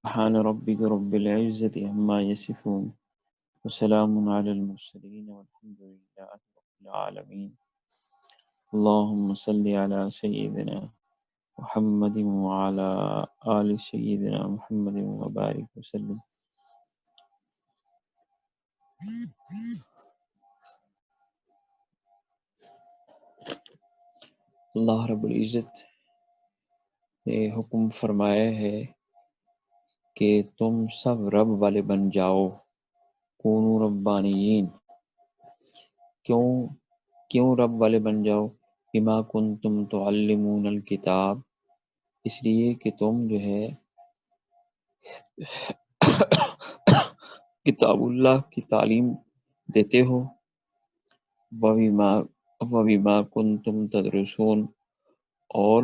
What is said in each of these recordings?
سبحان ربك رب العزة عما يصفون وسلام على المرسلين والحمد لله رب العالمين. اللهم صل على سيدنا محمد وعلى آل سيدنا محمد وبارك وسلم. اللہ رب العزت نے حکم فرمایا ہے کہ تم سب رب والے بن جاؤ. کونوا ربانیین. کیوں رب والے بن جاؤ؟ بما کنتم تعلمون الکتاب، اس لیے کہ تم جو ہے کتاب اللہ کی تعلیم دیتے ہو. وَبِمَا كُنْتُمْ تَدْرُسُونَ، اور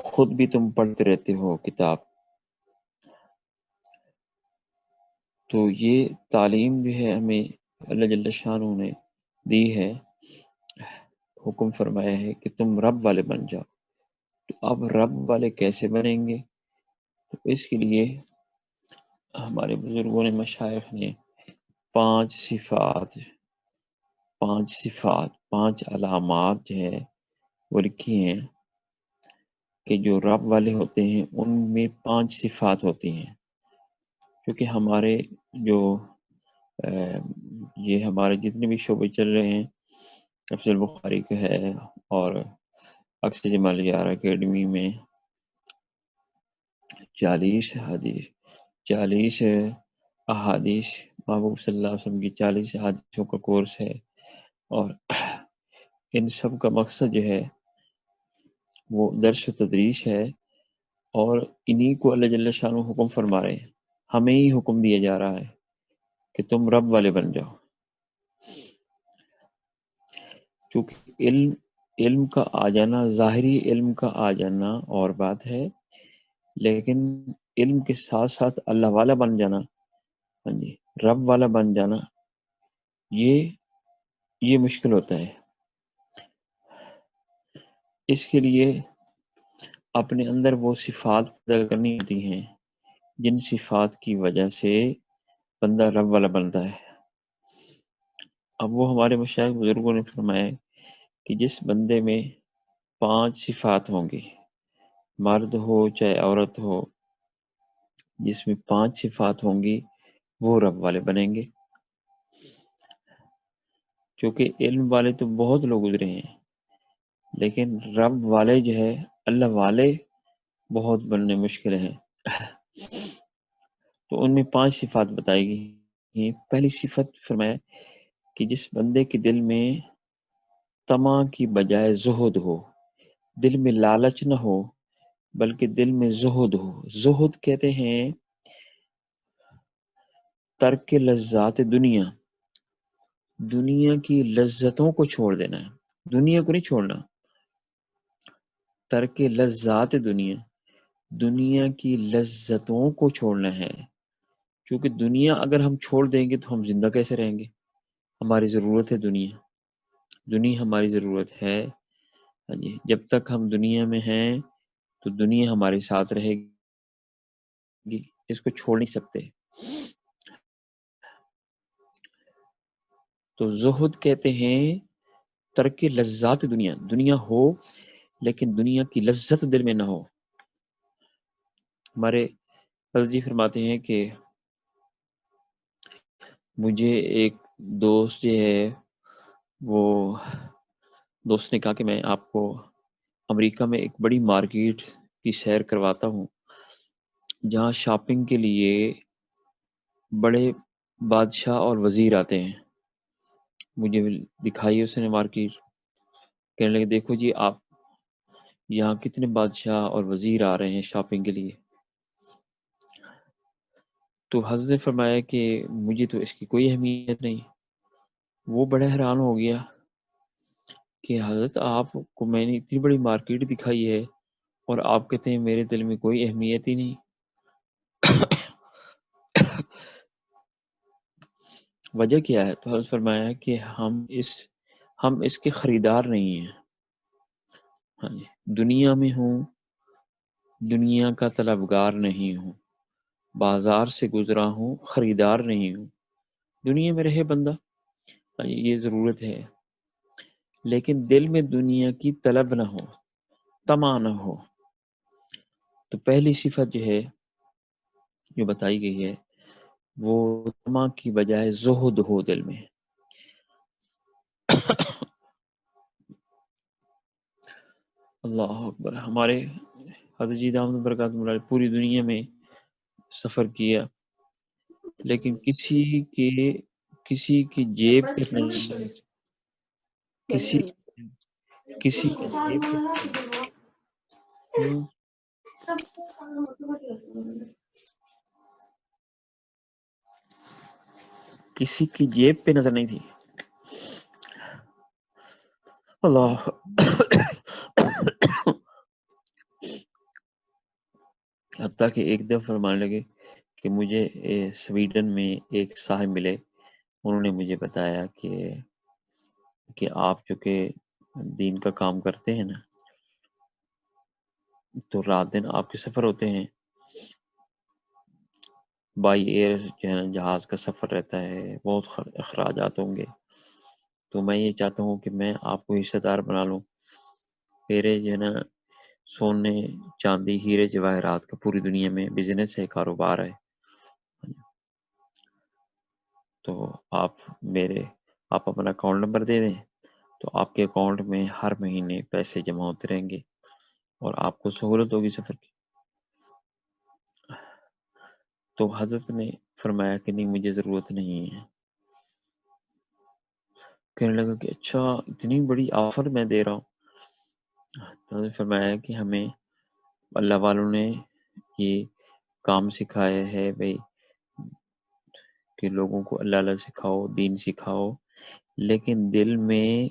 خود بھی تم پڑھتے رہتے ہو کتاب. تو یہ تعلیم جو ہے ہمیں اللہ جل شانہ نے دی ہے، حکم فرمایا ہے کہ تم رب والے بن جاؤ. تو اب رب والے کیسے بنیں گے؟ تو اس کے لیے ہمارے بزرگوں نے، مشائخ نے پانچ صفات، پانچ علامات جو ہے وہ لکھی ہیں کہ جو رب والے ہوتے ہیں ان میں پانچ صفات ہوتی ہیں. کیونکہ ہمارے جو یہ ہمارے جتنے بھی شعبے چل رہے ہیں، افضل بخاری کا ہے اور اکثر جمال یار اکیڈمی میں 40 احادیث محبوب صلی اللہ علیہ وسلم کی 40 احادیثوں کا کورس ہے، اور ان سب کا مقصد جو ہے وہ درس و تدریس ہے، اور انہی کو اللہ جل شانہ حکم فرما رہے ہیں. ہمیں ہی حکم دیا جا رہا ہے کہ تم رب والے بن جاؤ. چونکہ علم کا آ جانا، ظاہری علم کا آ جانا اور بات ہے، لیکن علم کے ساتھ ساتھ اللہ والا بن جانا، ہاں جی، رب والا بن جانا، یہ مشکل ہوتا ہے. اس کے لیے اپنے اندر وہ صفات پیدا کرنی ہوتی ہیں جن صفات کی وجہ سے بندہ رب والا بنتا ہے. اب وہ ہمارے مشائخ بزرگوں نے فرمایا کہ جس بندے میں 5 صفات ہوں گی، مرد ہو چاہے عورت ہو، جس میں 5 صفات ہوں گی وہ رب والے بنیں گے. چونکہ علم والے تو بہت لوگ گزرے ہیں، لیکن رب والے جو ہے، اللہ والے بہت بننے مشکل ہیں. تو ان میں 5 صفات بتائی گئی. پہلی صفت فرمایا کہ جس بندے کے دل میں طمع کی بجائے زہد ہو، دل میں لالچ نہ ہو بلکہ دل میں زہد ہو. زہد کہتے ہیں ترک لذات دنیا کی لذتوں کو چھوڑ دینا ہے. دنیا کو نہیں چھوڑنا، ترک لذات دنیا کی لذتوں کو چھوڑنا ہے. کیونکہ دنیا اگر ہم چھوڑ دیں گے تو ہم زندہ کیسے رہیں گے؟ ہماری ضرورت ہے دنیا ہماری ضرورت ہے. ہاں جی، جب تک ہم دنیا میں ہیں تو دنیا ہمارے ساتھ رہے گی، اس کو چھوڑ نہیں سکتے. تو زہد کہتے ہیں ترک لذات دنیا ہو لیکن دنیا کی لذت دل میں نہ ہو. ہمارے حضرت جی فرماتے ہیں کہ مجھے ایک دوست جو ہے، وہ دوست نے کہا کہ میں آپ کو امریکہ میں ایک بڑی مارکیٹ کی سیر کرواتا ہوں جہاں شاپنگ کے لیے بڑے بادشاہ اور وزیر آتے ہیں. مجھے دکھائی اس نے مارکیٹ. کہنے لگے دیکھو جی، آپ یہاں کتنے بادشاہ اور وزیر آ رہے ہیں شاپنگ کے لیے. تو حضرت نے فرمایا کہ مجھے تو اس کی کوئی اہمیت نہیں. وہ بڑا حیران ہو گیا کہ حضرت آپ کو میں نے اتنی بڑی مارکیٹ دکھائی ہے اور آپ کہتے ہیں میرے دل میں کوئی اہمیت ہی نہیں. وجہ کیا ہے؟ تو حضرت فرمایا کہ ہم اس کے خریدار نہیں ہیں. ہاں جی، دنیا میں ہوں، دنیا کا طلبگار نہیں ہوں. بازار سے گزرا ہوں خریدار نہیں ہوں. دنیا میں رہے بندہ یہ ضرورت ہے، لیکن دل میں دنیا کی طلب نہ ہو، طمع نہ ہو. تو پہلی صفت جو ہے جو بتائی گئی ہے وہ طمع کی بجائے زہد ہو دل میں. اللہ اکبر. ہمارے حضرت جی دامت برکاتہ اللہ علیہ پوری دنیا میں سفر کیا، لیکن کسی کی جیب پر نہیں، کسی کی جیب کسی کی جیب پہ نظر نہیں تھی. اللہ. حتیٰ کہ ایک دفعہ فرمانے لگے کہ مجھے سویڈن میں ایک صاحب ملے، انہوں نے مجھے بتایا کہ آپ جو کہ دین کا کام کرتے ہیں نا، تو رات دن آپ کے سفر ہوتے ہیں، بائی ایئر جو ہے نا جہاز کا سفر رہتا ہے، بہت اخراجات ہوں گے. تو میں یہ چاہتا ہوں کہ میں آپ کو حصہ دار بنا لوں. میرے جو ہے نا سونے چاندی ہیرے جواہرات کا پوری دنیا میں بزنس ہے، کاروبار ہے. تو آپ اپنا اکاؤنٹ نمبر دے دیں تو آپ کے اکاؤنٹ میں ہر مہینے پیسے جمع ہوتے رہیں گے اور آپ کو سہولت ہوگی سفر کی. تو حضرت نے فرمایا کہ نہیں مجھے ضرورت نہیں ہے. کہنے لگا کہ اچھا اتنی بڑی آفر میں دے رہا ہوں. تو حضرت نے فرمایا کہ ہمیں اللہ والوں نے یہ کام سکھایا ہے بھائی کہ لوگوں کو اللہ اللہ سکھاؤ، دین سکھاؤ، لیکن دل میں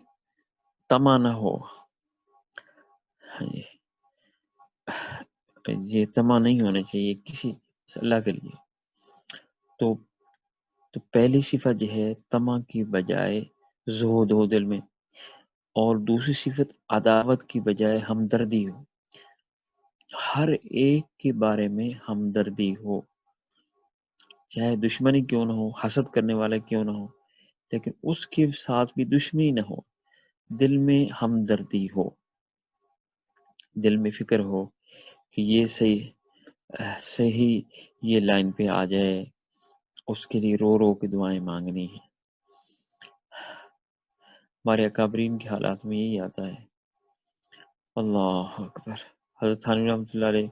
طمع نہ ہو. یہ طمع نہیں ہونا چاہیے کسی اللہ کے لیے. تو پہلی صفت جو ہے طمع کی بجائے زہد ہو دل میں، اور دوسری صفت عداوت کی بجائے ہمدردی ہو. ہر ایک کے بارے میں ہمدردی ہو، چاہے دشمنی کیوں نہ ہو، حسد کرنے والا کیوں نہ ہو، لیکن اس کے ساتھ بھی دشمنی نہ ہو. دل میں ہمدردی ہو، دل میں فکر ہو کہ یہ صحیح یہ لائن پہ آ جائے، اس کے لیے رو رو کے دعائیں مانگنی ہیں. ہمارے اکابرین کے حالات میں یہی آتا ہے. اللہ اکبر. حضرت تھانوی رحمۃ اللہ علیہ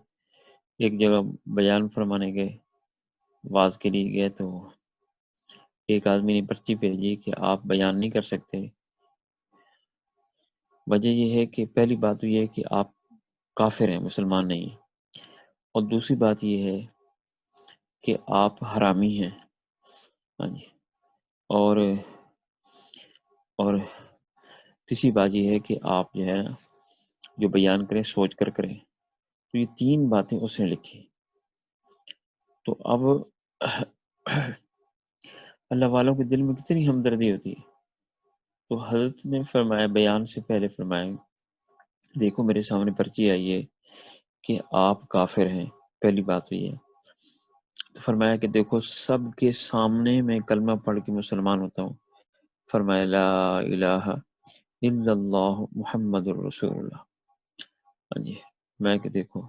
ایک جگہ بیان فرمانے گئے، واز کے لیے گئے، تو ایک آدمی نے پرچی بھیجی کہ آپ بیان نہیں کر سکتے. وجہ یہ ہے کہ پہلی بات تو یہ ہے کہ آپ کافر ہیں، مسلمان نہیں، اور دوسری بات یہ ہے کہ آپ حرامی ہیں. ہاں جی. اور تیسری بات یہ ہے کہ آپ جو ہے جو بیان کریں سوچ کر کریں. تو یہ تین باتیں اس نے لکھی. تو اب اللہ والوں کے دل میں کتنی ہمدردی ہوتی ہے. تو حضرت نے فرمایا، بیان سے پہلے فرمایا دیکھو میرے سامنے پرچی آئی ہے کہ آپ کافر ہیں. پہلی بات تو یہ ہے. تو فرمایا کہ دیکھو سب کے سامنے میں کلمہ پڑھ کے مسلمان ہوتا ہوں. فرمایا لا الہ الا اللہ محمد الرسول اللہ. ہاں جی. میں کہ دیکھو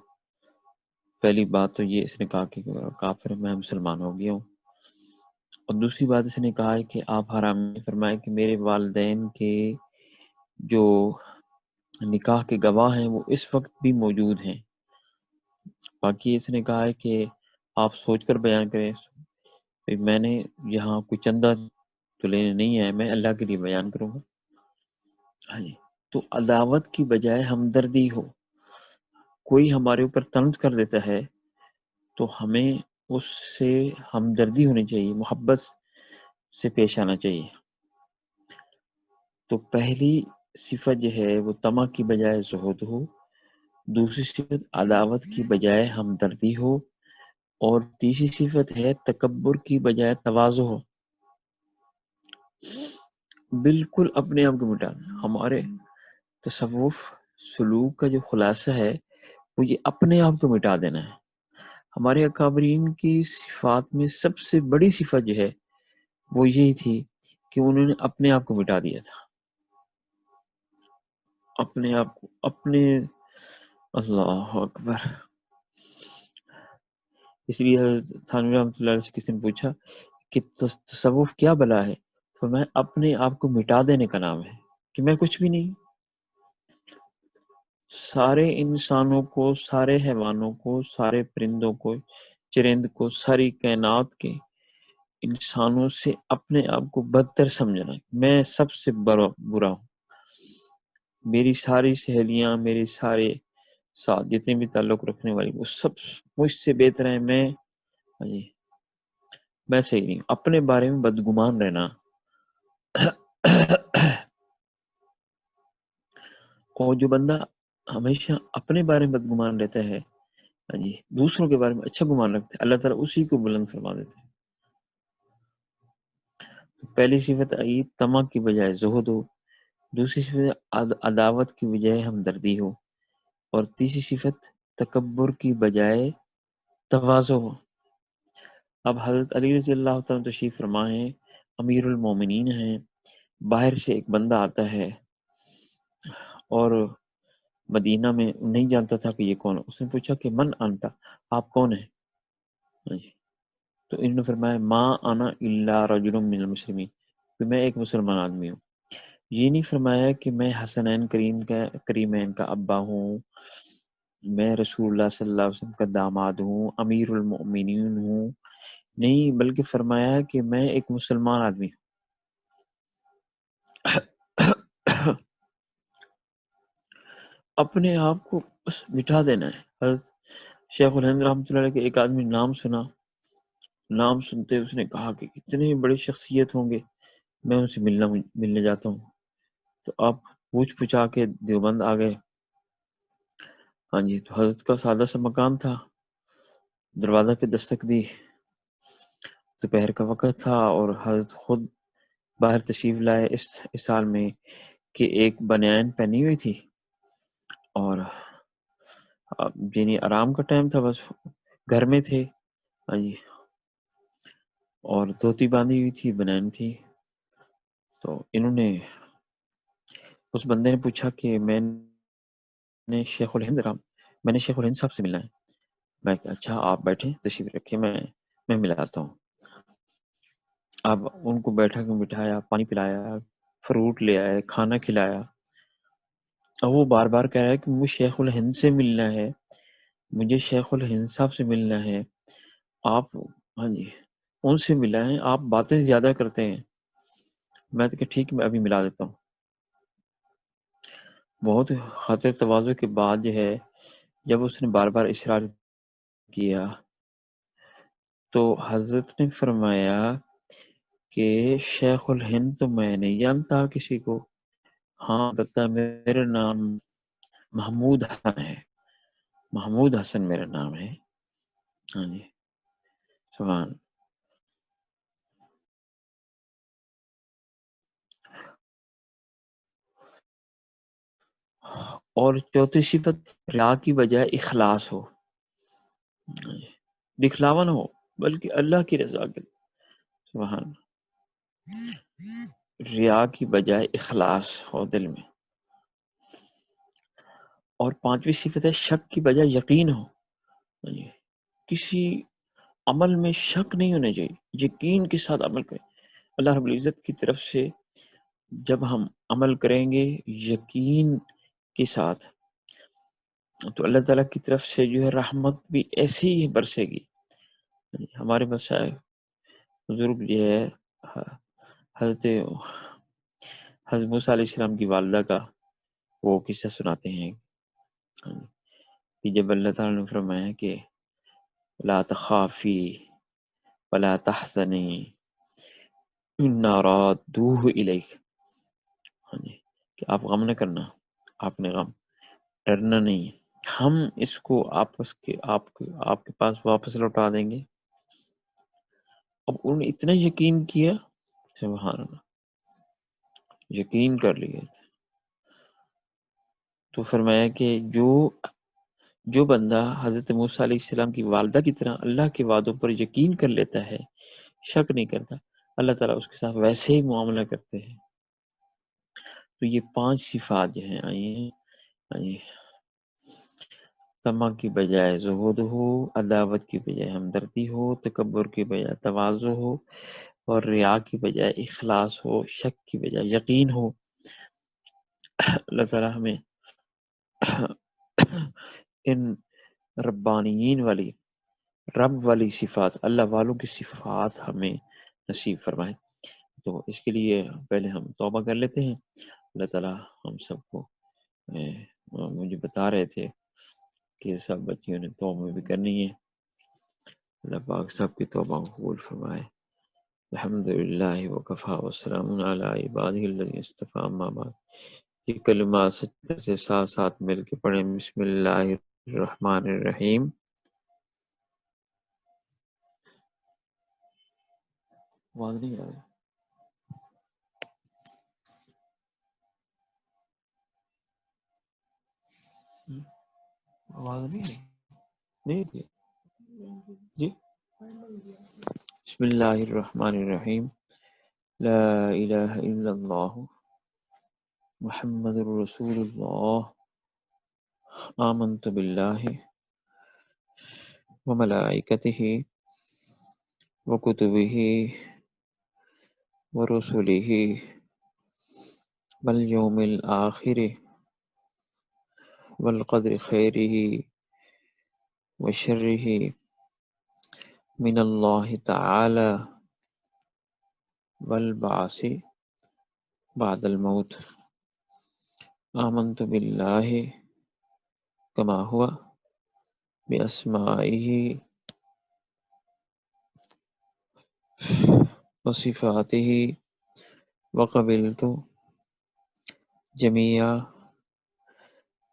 پہلی بات تو یہ اس نے کہا کہ کافر میں مسلمان ہو گیا ہوں، اور دوسری بات اس نے کہا ہے کہ آپ حرامی. فرمایا کہ میرے والدین کے جو نکاح کے گواہ ہیں وہ اس وقت بھی موجود ہیں. باقی اس نے کہا ہے کہ آپ سوچ کر بیان کریں. میں نے یہاں کوئی چندہ تو لینے نہیں ہے، میں اللہ کے لیے بیان کروں گا. ہاں جی. تو عداوت کی بجائے ہمدردی ہو. کوئی ہمارے اوپر طنز کر دیتا ہے تو ہمیں اس سے ہمدردی ہونی چاہیے، محبت سے پیش آنا چاہیے. تو پہلی صفت جو ہے وہ طمع کی بجائے زہد ہو، دوسری صفت عداوت کی بجائے ہمدردی ہو، اور تیسری صفت ہے تکبر کی بجائے تواضع ہو. بالکل اپنے آپ کو مٹا دیں. ہمارے تصوف سلوک کا جو خلاصہ ہے وہ یہ اپنے آپ کو مٹا دینا ہے. ہمارے اکابرین کی صفات میں سب سے بڑی صفت جو ہے وہ یہی تھی کہ انہوں نے اپنے آپ کو مٹا دیا تھا، اپنے آپ کو، اپنے، اللہ اکبر۔ اس لیے حضرت تھانوی رحمۃ اللہ علیہ سے کسی نے پوچھا کہ تصوف کیا بلا ہے؟ فرمایا اپنے آپ کو مٹا دینے کا نام ہے، کہ میں کچھ بھی نہیں۔ سارے انسانوں کو، سارے حیوانوں کو، سارے پرندوں کو، چرند کو، ساری کائنات کے انسانوں سے اپنے آپ کو بدتر سمجھنا، میں سب سے برا ہوں۔ میری ساری سہیلیاں، میری سارے ساتھ جتنے بھی تعلق رکھنے والی، وہ سب مجھ سے بہتر ہیں، میں صحیح نہیں ہوں۔ اپنے بارے میں بدگمان رہنا اور جو بندہ ہمیشہ اپنے بارے میں بدگمان رہتا ہے، دوسروں کے بارے میں اچھا گمان رکھتا ہے، اللہ تعالیٰ اسی کو بلند فرما دیتے ہیں۔ پہلی صفت آئی طمع کی بجائے زہد ہو، دوسری صفت عداوت کی بجائے ہمدردی ہو، اور تیسری صفت تکبر کی بجائے تواضع ہو۔ اب حضرت علی رضی اللہ تعالیٰ تشریف فرما ہے، امیر المومنین ہیں، باہر سے ایک بندہ آتا ہے اور مدینہ میں نہیں جانتا تھا کہ یہ کون ہے۔ اس نے پوچھا کہ من انتا، آپ کون ہیں؟ تو انہوں نے فرمایا ما انا الا رجل من المسلمین، کہ میں ایک مسلمان آدمی ہوں۔ یہ نہیں فرمایا کہ میں حسنین کریمین کا ابا ہوں، میں رسول اللہ صلی اللہ علیہ وسلم کا داماد ہوں، امیر المؤمنین ہوں، نہیں، بلکہ فرمایا کہ میں ایک مسلمان آدمی ہوں۔ اپنے آپ کو بس مٹا دینا ہے۔ حضرت شیخ الہند رحمۃ اللہ علیہ کے ایک آدمی نام سنا، نام سنتے اس نے کہا کہ اتنے بڑی شخصیت ہوں گے، میں ان سے ملنے جاتا ہوں۔ تو آپ پوچھا کے دیوبند آ گئے۔ تو حضرت کا سادہ سا مکان تھا، دروازہ پہ دستک دی، دوپہر کا وقت تھا اور حضرت خود باہر تشریف لائے اس سال میں کہ ایک بنیان پہنی ہوئی تھی اور آرام کا ٹائم تھا، بس گھر میں تھے، اور دھوتی باندھی ہوئی تھی، بنیان تھی۔ تو انہوں نے، اس بندے نے پوچھا کہ میں نے شیخ الہند صاحب سے ملنا ہے۔ میں کہ اچھا آپ بیٹھیں، تشریف رکھیں، میں ملاتا ہوں۔ اب ان کو بٹھایا، پانی پلایا، فروٹ لے آئے، کھانا کھلایا۔ اب وہ بار بار کہہ رہا ہے کہ مجھے شیخ الہند سے ملنا ہے، مجھے شیخ الہند صاحب سے ملنا ہے، آپ ان سے ملا ہے، آپ باتیں زیادہ کرتے ہیں۔ میں تو کہ ٹھیک، میں ابھی ملا دیتا ہوں۔ بہت خاطر تواضع کے بعد جو ہے، جب اس نے بار بار اصرار کیا تو حضرت نے فرمایا کہ شیخ الہند تو میں نہیں جانتا کسی کو، ہاں بتا میرا نام محمود حسن ہے، محمود حسن میرا نام ہے۔ سبحان۔ اور چوتھی صفت ریا کی بجائے اخلاص ہو، دکھلاوا نہ ہو بلکہ اللہ کی رضا کے لیے۔ سبحان۔ ریا کی بجائے اخلاص ہو دل میں۔ اور پانچویں صفت ہے شک کی بجائے یقین ہو، کسی عمل میں شک نہیں ہونا چاہیے، یقین کے ساتھ عمل کریں۔ اللہ رب العزت کی طرف سے جب ہم عمل کریں گے یقین کے ساتھ تو اللہ تعالیٰ کی طرف سے جو ہے رحمت بھی ایسی ہی برسے گی۔ ہمارے مشائخ بزرگ جو ہے حضرت موسیٰ علیہ السلام کی والدہ کا وہ قصہ سناتے ہیں کہ جب اللہ تعالیٰ نے فرمایا کہ لا تخافی ولا تحزنی انا رادوہ الیک، کہ آپ غم نہ کرنا، آپ نے غم ڈرنا نہیں، ہم اس کو آپ کے پاس واپس لوٹا دیں گے۔ اب انہوں نے اتنا یقین کیا، سبحان اللہ، یقین کر لیا، تو فرمایا کہ جو بندہ حضرت موسیٰ علیہ السلام کی والدہ کی طرح اللہ کے وعدوں پر یقین کر لیتا ہے، شک نہیں کرتا، اللہ تعالیٰ اس کے ساتھ ویسے ہی معاملہ کرتے ہیں۔ تو یہ 5 صفات جو ہیں آئیے طمع کی بجائے زہد ہو، عداوت کی بجائے ہمدردی ہو، تکبر کی بجائے تواضع ہو، اور ریا کی بجائے اخلاص ہو، شک کی بجائے یقین ہو۔ اللہ تعالیٰ ہمیں ان ربانیین والی، رب والی صفات، اللہ والوں کی صفات ہمیں نصیب فرمائے۔ تو اس کے لیے پہلے ہم توبہ کر لیتے ہیں۔ اللہ تعالیٰ ہم سب کو مجھے بتا رہے تھے کہ سب بچیوں نے توبہ بھی کرنی ہے۔ اللہ پاک سب کی توبہ قبول فرمائے۔ الحمدللہ وکفا وسلام علی عبادہ الذین اصطفیٰ، اما بعد۔ یہ کلمات سچے سے ساتھ ساتھ مل کے پڑھیں۔ بسم اللہ الرحمن الرحیم۔ آواز نہیں آ رہی؟ آواز نہیں ہے؟ نہیں تھی جی۔ بسم اللہ الرحمن الرحیم۔ لا الہ الا اللہ محمد رسول اللہ، آمنت باللہ وملائکتہ وکتبہ ورسلہ والیوم الآخر والقدر خیرہ وشرہ من اللہ تعالی والبعث بعد الموت۔ آمنت باللہ کما ہوا باسمائہ وصفاتہ وقبلت جمیع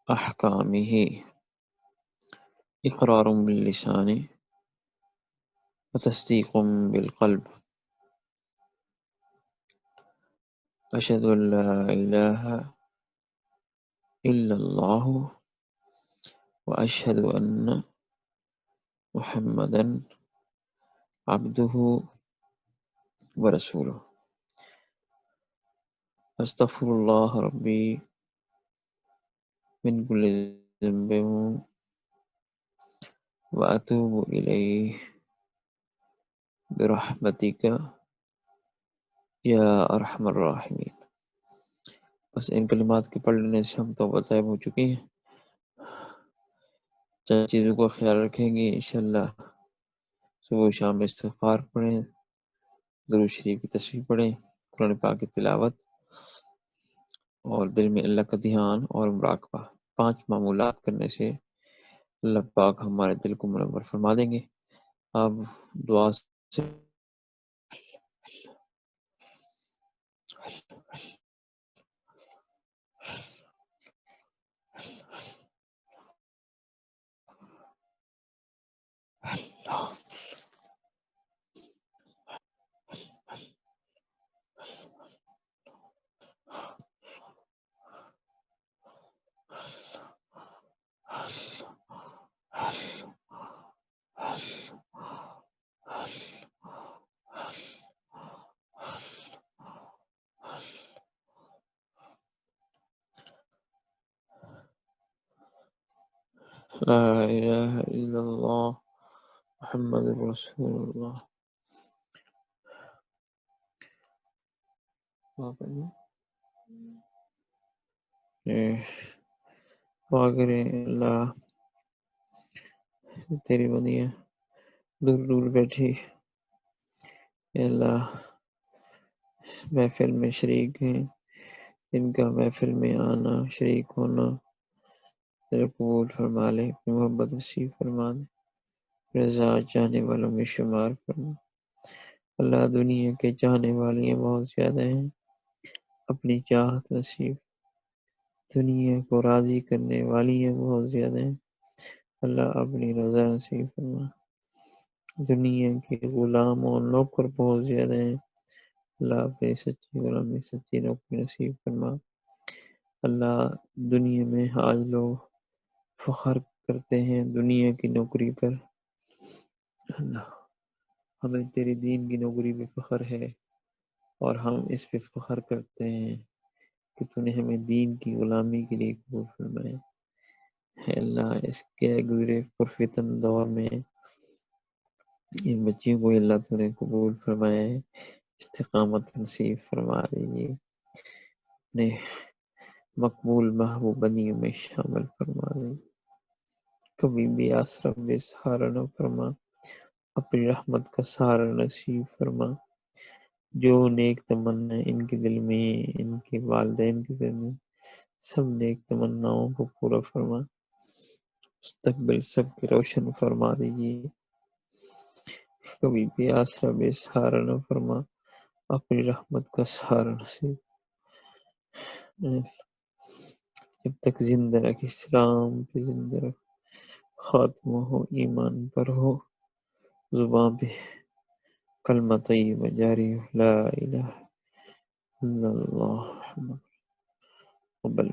احکامہ اقرار باللسان وتصدیق بالقلب۔ اشہد ان لا الہ الا اللہ واشہد ان محمدا عبدہ ورسولہ۔ استغفر اللہ ربی من کل ذنب واتوب الیہ برحمتک یا ارحم الراحمین۔ بس ان کلمات کے پڑھ لینے سے ہم توبہ طیب ہو چکے ہیں۔ چند چیزوں کا خیال رکھیں گے انشاءاللہ۔ صبح و شام استغفار پڑھیں، درود شریف کی تصویح پڑھیں، قرآن پاک کی تلاوت، اور دل میں اللہ کا دھیان اور مراقبہ، 5 معمولات کرنے سے اللہ پاک ہمارے دل کو منور فرما دیں گے۔ اب دعا سے لا الہ الا اللہ محمد رسول اللہ۔ دعا کریں اللہ تیری بندیاں دور دور بیٹھی اے اللہ محفل میں شریک ہیں، ان کا محفل میں آنا شریک ہونا تیرے قبول فرما لے، اپنی محبت نصیب فرما دے، رضا چاہنے والوں میں شمار فرما۔ اللہ دنیا کے چاہنے والیاں بہت زیادہ ہیں، اپنی چاہت نصیب، دنیا کو راضی کرنے والیاں بہت زیادہ ہیں، اللہ اپنی رضا نصیب فرما۔ دنیا کے غلام اور نوکر بہت زیادہ ہیں، اللہ اپنی سچی غلامی سچی نوکری نصیب فرما۔ اللہ دنیا میں آج لوگ فخر کرتے ہیں دنیا کی نوکری پر، اللہ ہمیں تیرے دین کی نوکری پہ فخر ہے، اور ہم اس پہ فخر کرتے ہیں کہ تو نے ہمیں دین کی غلامی کے لیے قبول فرمایا ہے۔ اللہ اس کے گزرے پرفتن دور میں ان بچیوں کو اللہ تو نے قبول فرمایا ہے، استقامت نصیب فرما دیجیے، اپنے مقبول محبوب بندیوں میں شامل فرما دیجیے، کبھی بھی آسرا بے سہارا نہ فرما، اپنی رحمت کا سہارا نصیب فرما، جو نیک تمنا ان کے دل میں، ان کے والدین کے دل میں، سب نیک تمناؤں کو پورا فرما، مستقبل سب کے روشن فرما دیجیے، کبھی بھی آسرا بے سہارا نہ فرما، اپنی رحمت کا سہارا نصیب، جب تک زندہ رکھ اسلام پہ زندہ رکھ، خاتمہ ہو ایمان پر ہو، زباں پہ کلمہ طیبہ جاری ہو، لا الہ الا اللہ محمد قبل